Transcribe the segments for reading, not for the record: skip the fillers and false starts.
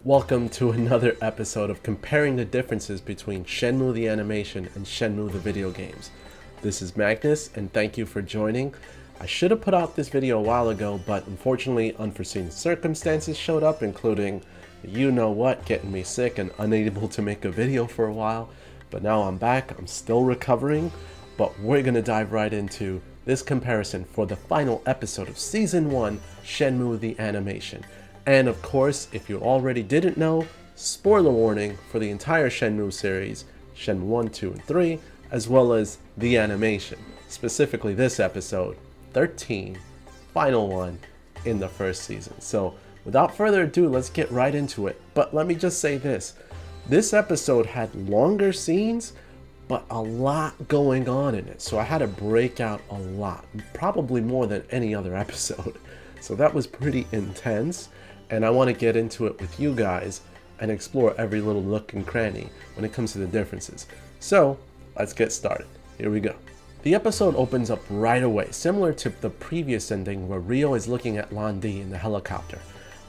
Welcome to another episode of comparing the differences between Shenmue the Animation and Shenmue the video games. This is Magnus, and thank you for joining. I should have put out this video a while ago, but unfortunately unforeseen circumstances showed up, including you know what, getting me sick and unable to make a video for a while. But now I'm back, I'm still recovering, but we're gonna dive right into this comparison for the final episode of Season 1, Shenmue the Animation. And of course, if you already didn't know, spoiler warning for the entire Shenmue series, Shenmue 1, 2, and 3, as well as the animation, specifically this episode, 13, final one in the first season. So without further ado, let's get right into it. But let me just say this episode had longer scenes, but a lot going on in it. So I had to break out a lot, probably more than any other episode. So that was pretty intense. And I want to get into it with you guys and explore every little nook and cranny when it comes to the differences. So let's get started. Here we go. The episode opens up right away, similar to the previous ending where Ryo is looking at Lan Di in the helicopter.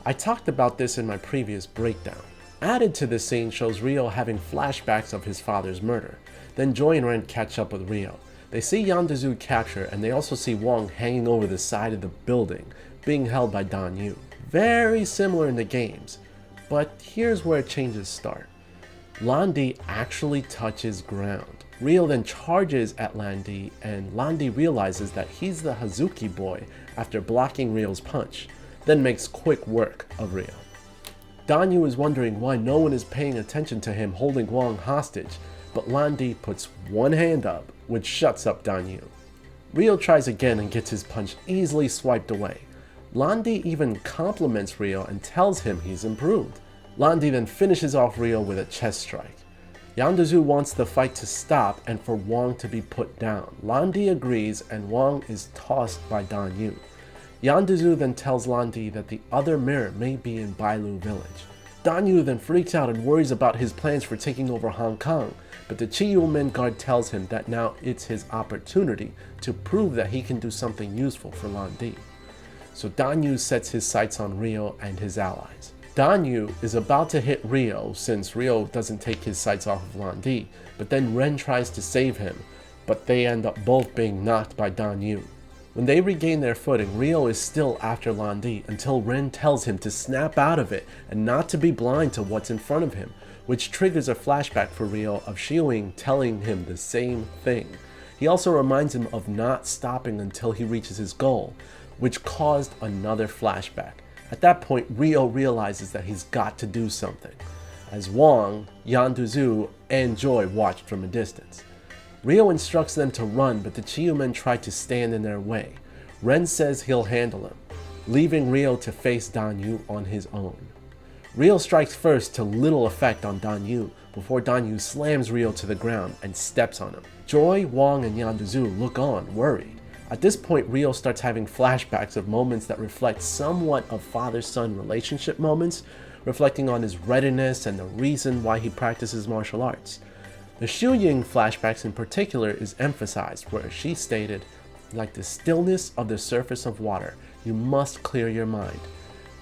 I talked about this in my previous breakdown. Added to this scene shows Ryo having flashbacks of his father's murder. Then Joy and Ren catch up with Ryo. They see Yandezu capture, and they also see Wong hanging over the side of the building, being held by Dan Yu. Very similar in the games, but here's where changes start. Lan Di actually touches ground. Ryo then charges at Lan Di, and Lan Di realizes that he's the Hazuki boy after blocking Ryo's punch, then makes quick work of Ryo. Dan Yu is wondering why no one is paying attention to him holding Wong hostage, but Lan Di puts one hand up, which shuts up Dan Yu. Ryo tries again and gets his punch easily swiped away. Lan Di even compliments Ryo and tells him he's improved. Lan Di then finishes off Ryo with a chest strike. Yandezu wants the fight to stop and for Wong to be put down. Lan Di agrees and Wong is tossed by Dan Yu. Yandezu then tells Lan Di that the other mirror may be in Bailu village. Dan Yu then freaks out and worries about his plans for taking over Hong Kong, but the Chiyu-men guard tells him that now it's his opportunity to prove that he can do something useful for Lan Di. So Dan Yu sets his sights on Ryo and his allies. Dan Yu is about to hit Ryo since Ryo doesn't take his sights off of Lan Di, but then Ren tries to save him, but they end up both being knocked by Dan Yu. When they regain their footing, Ryo is still after Lan Di until Ren tells him to snap out of it and not to be blind to what's in front of him, which triggers a flashback for Ryo of Xiuying telling him the same thing. He also reminds him of not stopping until he reaches his goal, which caused another flashback. At that point, Ryo realizes that he's got to do something, as Wong, Yandezu, and Joy watched from a distance. Ryo instructs them to run, but the Chiyu-men try to stand in their way. Ren says he'll handle him, leaving Ryo to face Dan Yu on his own. Ryo strikes first to little effect on Dan Yu, before Dan Yu slams Ryo to the ground and steps on him. Joy, Wong, and Yandezu look on, worried. At this point, Ryo starts having flashbacks of moments that reflect somewhat of father-son relationship moments, reflecting on his readiness and the reason why he practices martial arts. The Xiuying flashbacks in particular is emphasized, where she stated, "Like the stillness of the surface of water, you must clear your mind.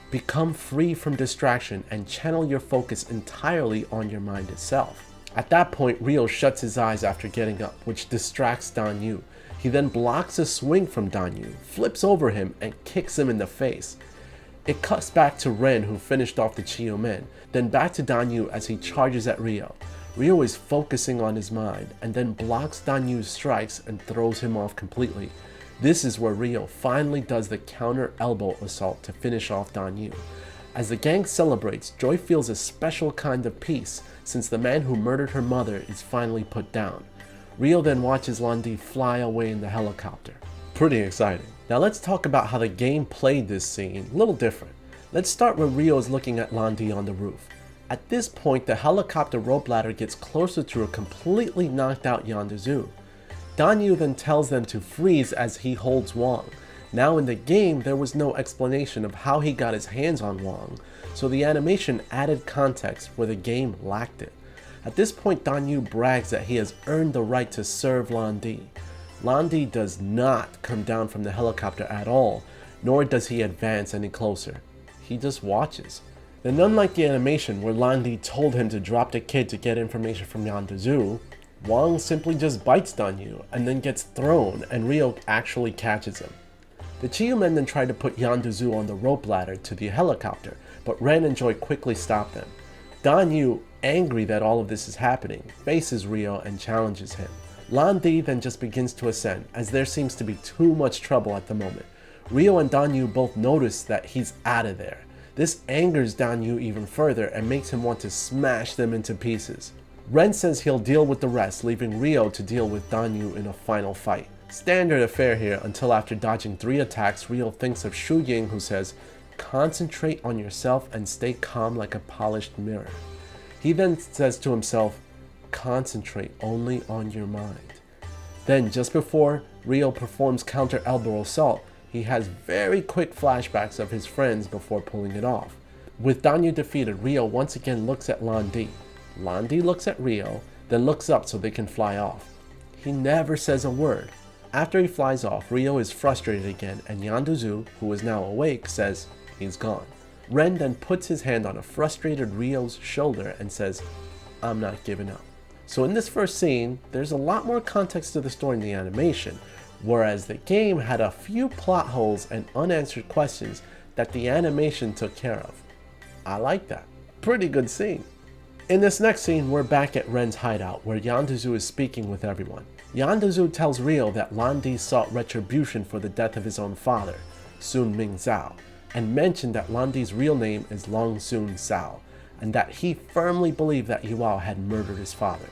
Become free from distraction and channel your focus entirely on your mind itself." At that point, Ryo shuts his eyes after getting up, which distracts Dan Yu. He then blocks a swing from Dan Yu, flips over him, and kicks him in the face. It cuts back to Ren, who finished off the Chiyu-men, then back to Dan Yu as he charges at Ryo. Ryo is focusing on his mind, and then blocks Dan Yu's strikes and throws him off completely. This is where Ryo finally does the counter elbow assault to finish off Dan Yu. As the gang celebrates, Joy feels a special kind of peace, since the man who murdered her mother is finally put down. Ryo then watches Lan Di fly away in the helicopter. Pretty exciting. Now let's talk about how the game played this scene, a little different. Let's start when Ryo is looking at Lan Di on the roof. At this point, the helicopter rope ladder gets closer to a completely knocked out Yandezu. Dan Yu then tells them to freeze as he holds Wong. Now in the game, there was no explanation of how he got his hands on Wong, so the animation added context where the game lacked it. At this point, Dan Yu brags that he has earned the right to serve Lan Di. Lan Di does not come down from the helicopter at all, nor does he advance any closer. He just watches. Then unlike the animation where Landi told him to drop the kid to get information from Yandezu, Wang simply just bites Danyu and then gets thrown, and Ryo actually catches him. The Chiyu men then try to put Yandezu on the rope ladder to the helicopter, but Ren and Joy quickly stop them. Danyu, angry that all of this is happening, faces Ryo and challenges him. Landi then just begins to ascend, as there seems to be too much trouble at the moment. Ryo and Danyu both notice that he's out of there. This angers Danyu even further and makes him want to smash them into pieces. Ren says he'll deal with the rest, leaving Ryo to deal with Danyu in a final fight. Standard affair here until after dodging 3 attacks, Ryo thinks of Shu Ying, who says, "Concentrate on yourself and stay calm like a polished mirror." He then says to himself, "Concentrate only on your mind." Then just before Ryo performs counter elbow assault, he has very quick flashbacks of his friends before pulling it off. With Danyu defeated, Ryo once again looks at Landi. Landi looks at Ryo, then looks up so they can fly off. He never says a word. After he flies off, Ryo is frustrated again, and Yandezu, who is now awake, says he's gone. Ren then puts his hand on a frustrated Ryo's shoulder and says, "I'm not giving up." So in this first scene, there's a lot more context to the story in the animation, whereas the game had a few plot holes and unanswered questions that the animation took care of. I like that. Pretty good scene. In this next scene, we're back at Ren's hideout, where Yandezu is speaking with everyone. Yandezu tells Ryo that Landi sought retribution for the death of his own father, Sun Ming Zhao, and mentioned that Landi's real name is Long Sun Zhao, and that he firmly believed that Iwao had murdered his father.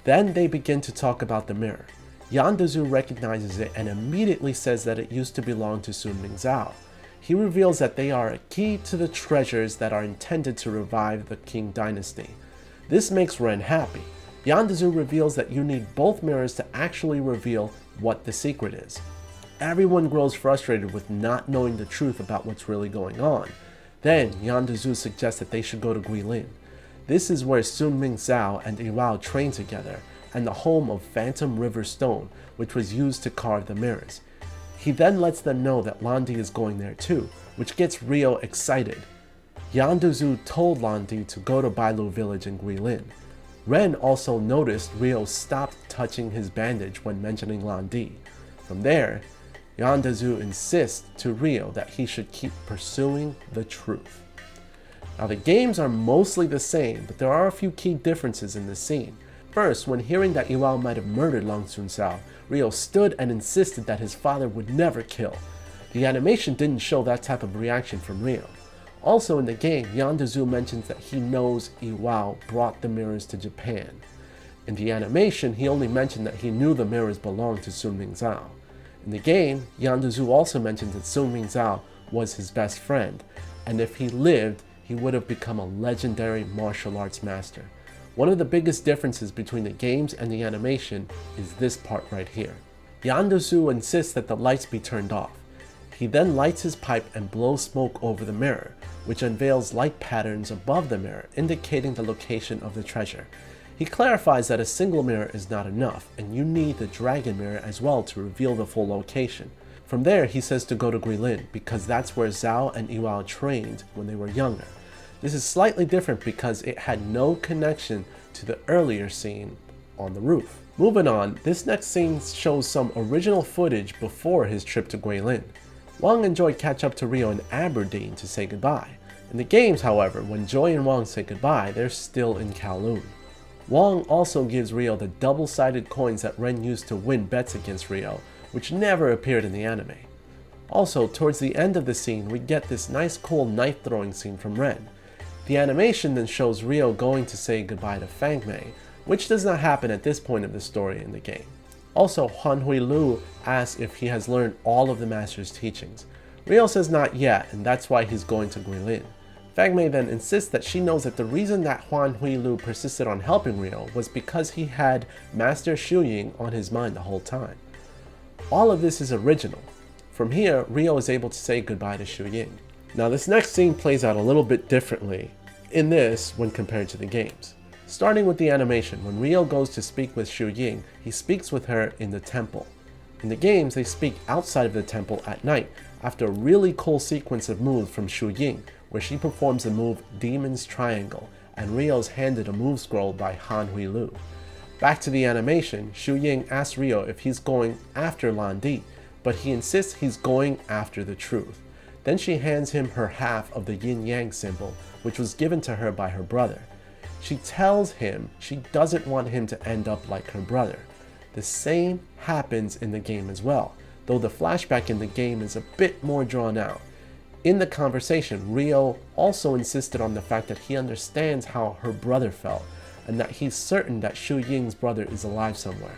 Then they begin to talk about the mirror. Yandezu recognizes it and immediately says that it used to belong to Sun Ming Zhao. He reveals that they are a key to the treasures that are intended to revive the Qing dynasty. This makes Ren happy. Yandezu reveals that you need both mirrors to actually reveal what the secret is. Everyone grows frustrated with not knowing the truth about what's really going on. Then Yandezu suggests that they should go to Guilin. This is where Sun Ming Zhao and Iwao train together, and the home of Phantom River Stone, which was used to carve the mirrors. He then lets them know that Landi is going there too, which gets Ryo excited. Yandezu told Landi to go to Bailu village in Guilin. Ren also noticed Ryo stopped touching his bandage when mentioning Landi. From there, Yandezu insists to Ryo that he should keep pursuing the truth. Now the games are mostly the same, but there are a few key differences in this scene. First, when hearing that Iwao might have murdered Long Sun Zhao, Ryo stood and insisted that his father would never kill. The animation didn't show that type of reaction from Ryo. Also in the game, Yandezu mentions that he knows Iwao brought the mirrors to Japan. In the animation, he only mentioned that he knew the mirrors belonged to Sun Ming Zhao. In the game, Yandezu also mentions that Sun Ming Zhao was his best friend, and if he lived, he would have become a legendary martial arts master. One of the biggest differences between the games and the animation is this part right here. Yandezu insists that the lights be turned off. He then lights his pipe and blows smoke over the mirror, which unveils light patterns above the mirror, indicating the location of the treasure. He clarifies that a single mirror is not enough, and you need the dragon mirror as well to reveal the full location. From there, he says to go to Guilin, because that's where Zhao and Iwao trained when they were younger. This is slightly different because it had no connection to the earlier scene on the roof. Moving on, this next scene shows some original footage before his trip to Guilin. Wang and Joy catch up to Ryo in Aberdeen to say goodbye. In the games, however, when Joy and Wang say goodbye, they're still in Kowloon. Wang also gives Ryo the double-sided coins that Ren used to win bets against Ryo, which never appeared in the anime. Also, towards the end of the scene, we get this nice cool knife throwing scene from Ren. The animation then shows Ryo going to say goodbye to Fang Mei, which does not happen at this point of the story in the game. Also, Han Hui Lu asks if he has learned all of the master's teachings. Ryo says not yet, and that's why he's going to Guilin. Fang Mei then insists that she knows that the reason that Huan Hui Lu persisted on helping Ryo was because he had Master Shu Ying on his mind the whole time. All of this is original. From here, Ryo is able to say goodbye to Shu Ying. Now this next scene plays out a little bit differently in this when compared to the games. Starting with the animation, when Ryo goes to speak with Shu Ying, he speaks with her in the temple. In the games, they speak outside of the temple at night after a really cool sequence of moves from Shu Ying, where she performs the move Demon's Triangle, and Ryo's handed a move scroll by Han Hui-lu. Back to the animation, Shu Ying asks Ryo if he's going after Lan Di, but he insists he's going after the truth. Then she hands him her half of the yin-yang symbol, which was given to her by her brother. She tells him she doesn't want him to end up like her brother. The same happens in the game as well, though the flashback in the game is a bit more drawn out. In the conversation, Ryo also insisted on the fact that he understands how her brother felt, and that he's certain that Shu Ying's brother is alive somewhere.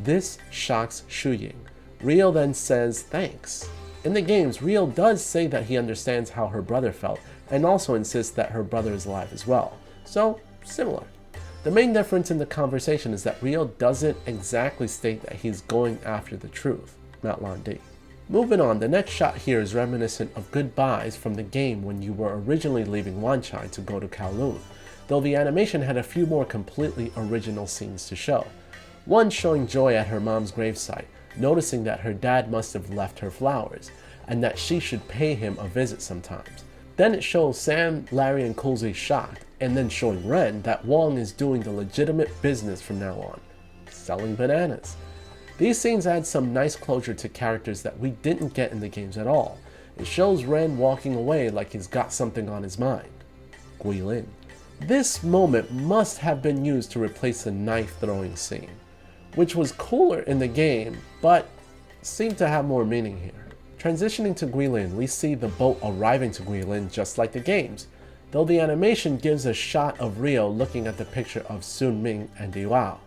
This shocks Shu Ying. Ryo then says thanks. In the games, Ryo does say that he understands how her brother felt, and also insists that her brother is alive as well. So, similar. The main difference in the conversation is that Ryo doesn't exactly state that he's going after the truth, not Lan Di. Moving on, the next shot here is reminiscent of goodbyes from the game when you were originally leaving Wanchai to go to Kowloon, though the animation had a few more completely original scenes to show. One showing Joy at her mom's gravesite, noticing that her dad must have left her flowers, and that she should pay him a visit sometimes. Then it shows Sam, Larry, and Coolsey shocked, and then showing Ren that Wong is doing the legitimate business from now on, selling bananas. These scenes add some nice closure to characters that we didn't get in the games at all. It shows Ren walking away like he's got something on his mind. Guilin. This moment must have been used to replace the knife throwing scene, which was cooler in the game, but seemed to have more meaning here. Transitioning to Guilin, we see the boat arriving to Guilin just like the games, though the animation gives a shot of Ryo looking at the picture of Sun Ming and Iwao.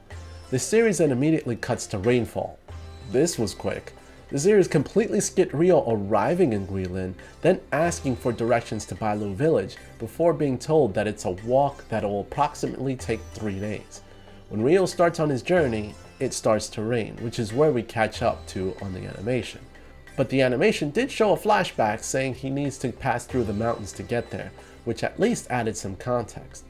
The series then immediately cuts to rainfall. This was quick. The series completely skipped Ryo arriving in Guilin, then asking for directions to Bailu Village before being told that it's a walk that will approximately take 3 days. When Ryo starts on his journey, it starts to rain, which is where we catch up to on the animation. But the animation did show a flashback saying he needs to pass through the mountains to get there, which at least added some context.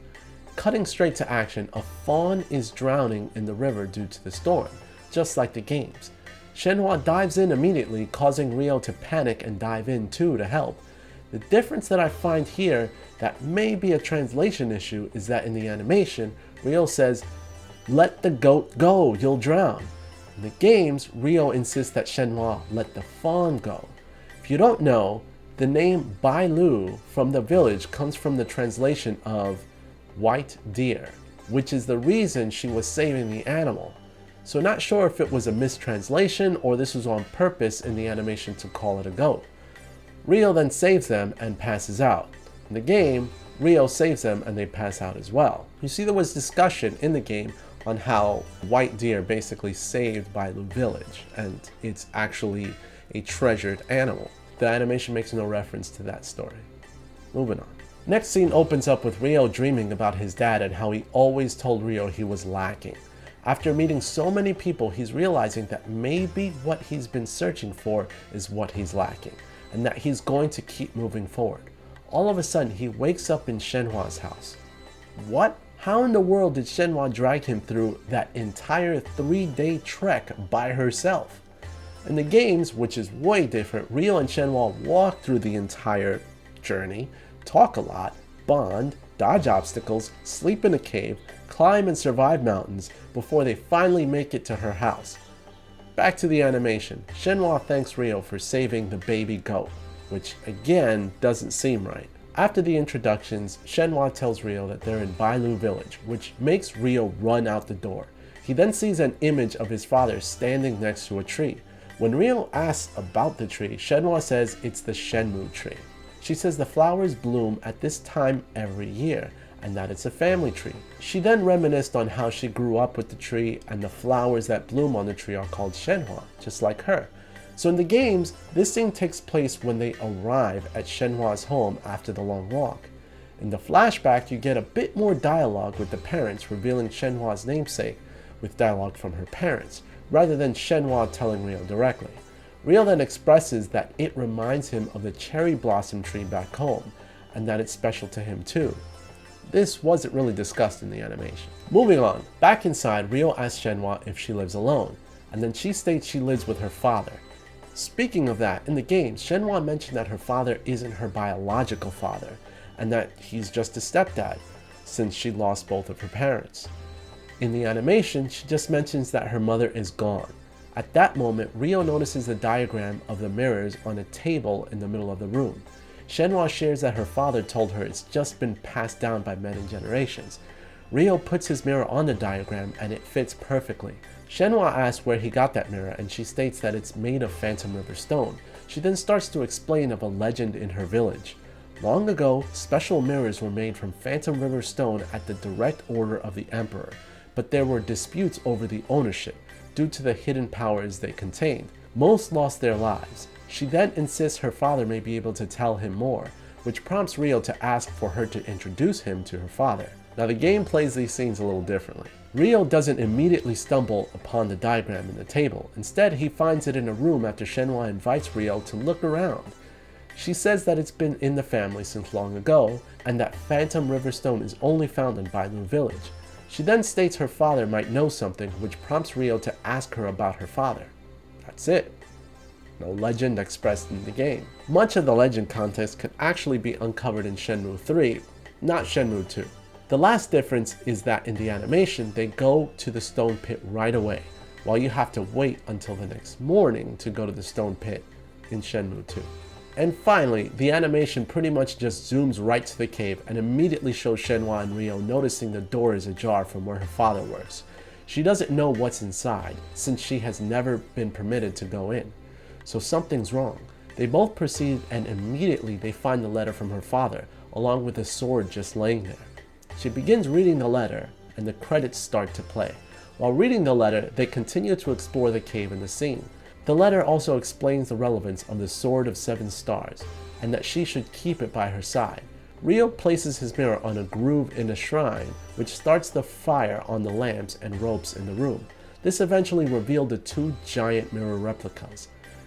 Cutting straight to action, a fawn is drowning in the river due to the storm, just like the games. Shenhua dives in immediately, causing Ryo to panic and dive in too to help. The difference that I find here that may be a translation issue is that in the animation, Ryo says, "Let the goat go, you'll drown." In the games, Ryo insists that Shenhua let the fawn go. If you don't know, the name Bailu from the village comes from the translation of white deer, which is the reason she was saving the animal. So not sure if it was a mistranslation or this was on purpose in the animation to call it a goat. Ryo then saves them and passes out. In the game, Ryo saves them and they pass out as well. You see, there was discussion in the game on how white deer basically saved Bailu Village, and it's actually a treasured animal. The animation makes no reference to that story. Moving on. Next scene opens up with Ryo dreaming about his dad and how he always told Ryo he was lacking. After meeting so many people, he's realizing that maybe what he's been searching for is what he's lacking, and that he's going to keep moving forward. All of a sudden, he wakes up in Shenhua's house. What? How in the world did Shenhua drag him through that entire 3-day trek by herself? In the games, which is way different, Ryo and Shenhua walk through the entire journey, talk a lot, bond, dodge obstacles, sleep in a cave, climb and survive mountains before they finally make it to her house. Back to the animation. Shenhua thanks Ryo for saving the baby goat, which again doesn't seem right. After the introductions, Shenhua tells Ryo that they're in Bailu Village, which makes Ryo run out the door. He then sees an image of his father standing next to a tree. When Ryo asks about the tree, Shenhua says it's the Shenmue tree. She says the flowers bloom at this time every year, and that it's a family tree. She then reminisced on how she grew up with the tree, and the flowers that bloom on the tree are called Shenhua, just like her. So in the games, this scene takes place when they arrive at Shenhua's home after the long walk. In the flashback, you get a bit more dialogue with the parents revealing Shenhua's namesake, with dialogue from her parents, rather than Shenhua telling Ryo directly. Ryo then expresses that it reminds him of the cherry blossom tree back home, and that it's special to him too. This wasn't really discussed in the animation. Moving on, back inside, Ryo asks Shenhua if she lives alone, and then she states she lives with her father. Speaking of that, in the game, Shenhua mentioned that her father isn't her biological father, and that he's just a stepdad, since she lost both of her parents. In the animation, she just mentions that her mother is gone. At that moment, Ryo notices the diagram of the mirrors on a table in the middle of the room. Shenhua shares that her father told her it's just been passed down by many generations. Ryo puts his mirror on the diagram and it fits perfectly. Shenhua asks where he got that mirror, and she states that it's made of Phantom River stone. She then starts to explain of a legend in her village. Long ago, special mirrors were made from Phantom River stone at the direct order of the Emperor, but there were disputes over the ownership due to the hidden powers they contained. Most lost their lives. She then insists her father may be able to tell him more, which prompts Ryo to ask for her to introduce him to her father. Now the game plays these scenes a little differently. Ryo doesn't immediately stumble upon the diagram in the table. Instead, he finds it in a room after Shenhua invites Ryo to look around. She says that it's been in the family since long ago, and that Phantom River stone is only found in Guilin village. She then states her father might know something, which prompts Ryo to ask her about her father. That's it. No legend expressed in the game. Much of the legend context could actually be uncovered in Shenmue 3, not Shenmue 2. The last difference is that in the animation, they go to the stone pit right away, while you have to wait until the next morning to go to the stone pit in Shenmue 2. And finally, the animation pretty much just zooms right to the cave and immediately shows Shenhua and Ryo noticing the door is ajar from where her father works. She doesn't know what's inside, since she has never been permitted to go in. So something's wrong. They both proceed and immediately they find the letter from her father, along with a sword just laying there. She begins reading the letter, and the credits start to play. While reading the letter, they continue to explore the cave and the scene. The letter also explains the relevance of the Sword of Seven Stars, and that she should keep it by her side. Ryo places his mirror on a groove in a shrine, which starts the fire on the lamps and ropes in the room. This eventually revealed the two giant mirror replicas.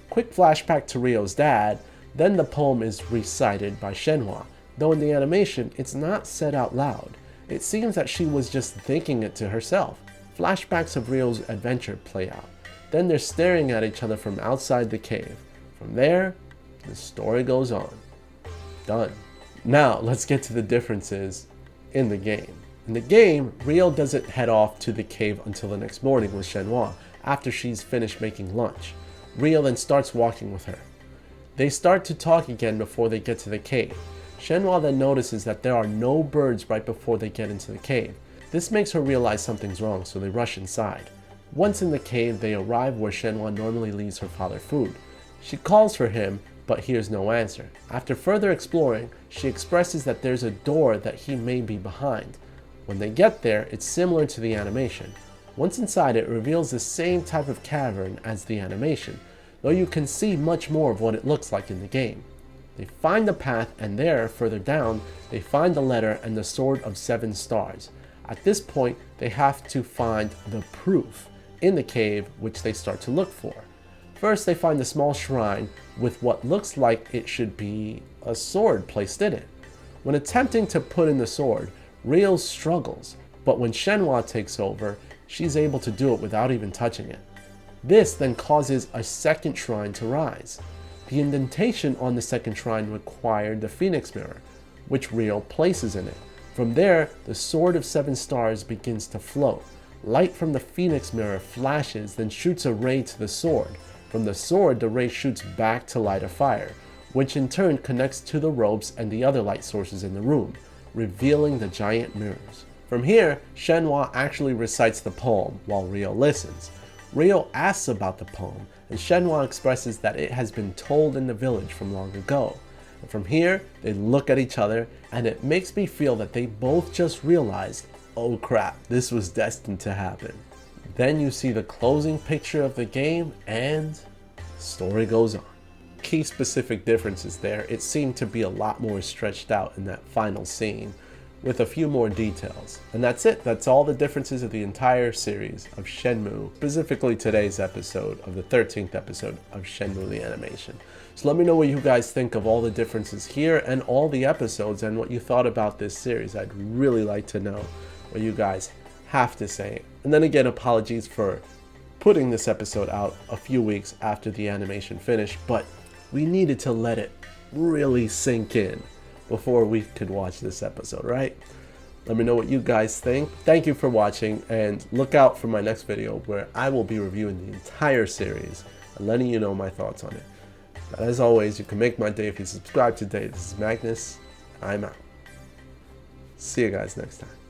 Quick flashback to Ryo's dad, then the poem is recited by Shenhua, though in the animation it's not said out loud. It seems that she was just thinking it to herself. Flashbacks of Ryo's adventure play out. Then they're staring at each other from outside the cave. From there, the story goes on. Done. Now, let's get to the differences in the game. In the game, Ryo doesn't head off to the cave until the next morning with Shenhua, after she's finished making lunch. Ryo then starts walking with her. They start to talk again before they get to the cave. Shenhua then notices that there are no birds right before they get into the cave. This makes her realize something's wrong, so they rush inside. Once in the cave, they arrive where Shenhua normally leaves her father food. She calls for him, but hears no answer. After further exploring, she expresses that there's a door that he may be behind. When they get there, it's similar to the animation. Once inside, it reveals the same type of cavern as the animation, though you can see much more of what it looks like in the game. They find the path, and there, further down, they find the letter and the Sword of Seven Stars. At this point, they have to find the proof in the cave, which they start to look for. First, they find a small shrine with what looks like it should be a sword placed in it. When attempting to put in the sword, Ryo struggles, but when Shenhua takes over, she's able to do it without even touching it. This then causes a second shrine to rise. The indentation on the second shrine required the Phoenix Mirror, which Ryo places in it. From there, the Sword of Seven Stars begins to float. Light from the Phoenix Mirror flashes, then shoots a ray to the sword. From the sword, the ray shoots back to light a fire, which in turn connects to the ropes and the other light sources in the room, revealing the giant mirrors. From here, Shenhua actually recites the poem while Ryo listens. Ryo asks about the poem, and Shenhua expresses that it has been told in the village from long ago. And from here, they look at each other, and it makes me feel that they both just realized, oh crap, this was destined to happen. Then you see the closing picture of the game, and the story goes on. Key specific differences there, it seemed to be a lot more stretched out in that final scene, with a few more details. And that's it. That's all the differences of the entire series of Shenmue, specifically today's episode of the 13th episode of Shenmue the Animation. So let me know what you guys think of all the differences here and all the episodes, and what you thought about this series. I'd really like to know what you guys have to say. And then again, apologies for putting this episode out a few weeks after the animation finished, but we needed to let it really sink in before we could watch this episode, right? Let me know what you guys think. Thank you for watching, and look out for my next video where I will be reviewing the entire series and letting you know my thoughts on it. But as always, you can make my day if you subscribe today. This is Magnus. I'm out. See you guys next time.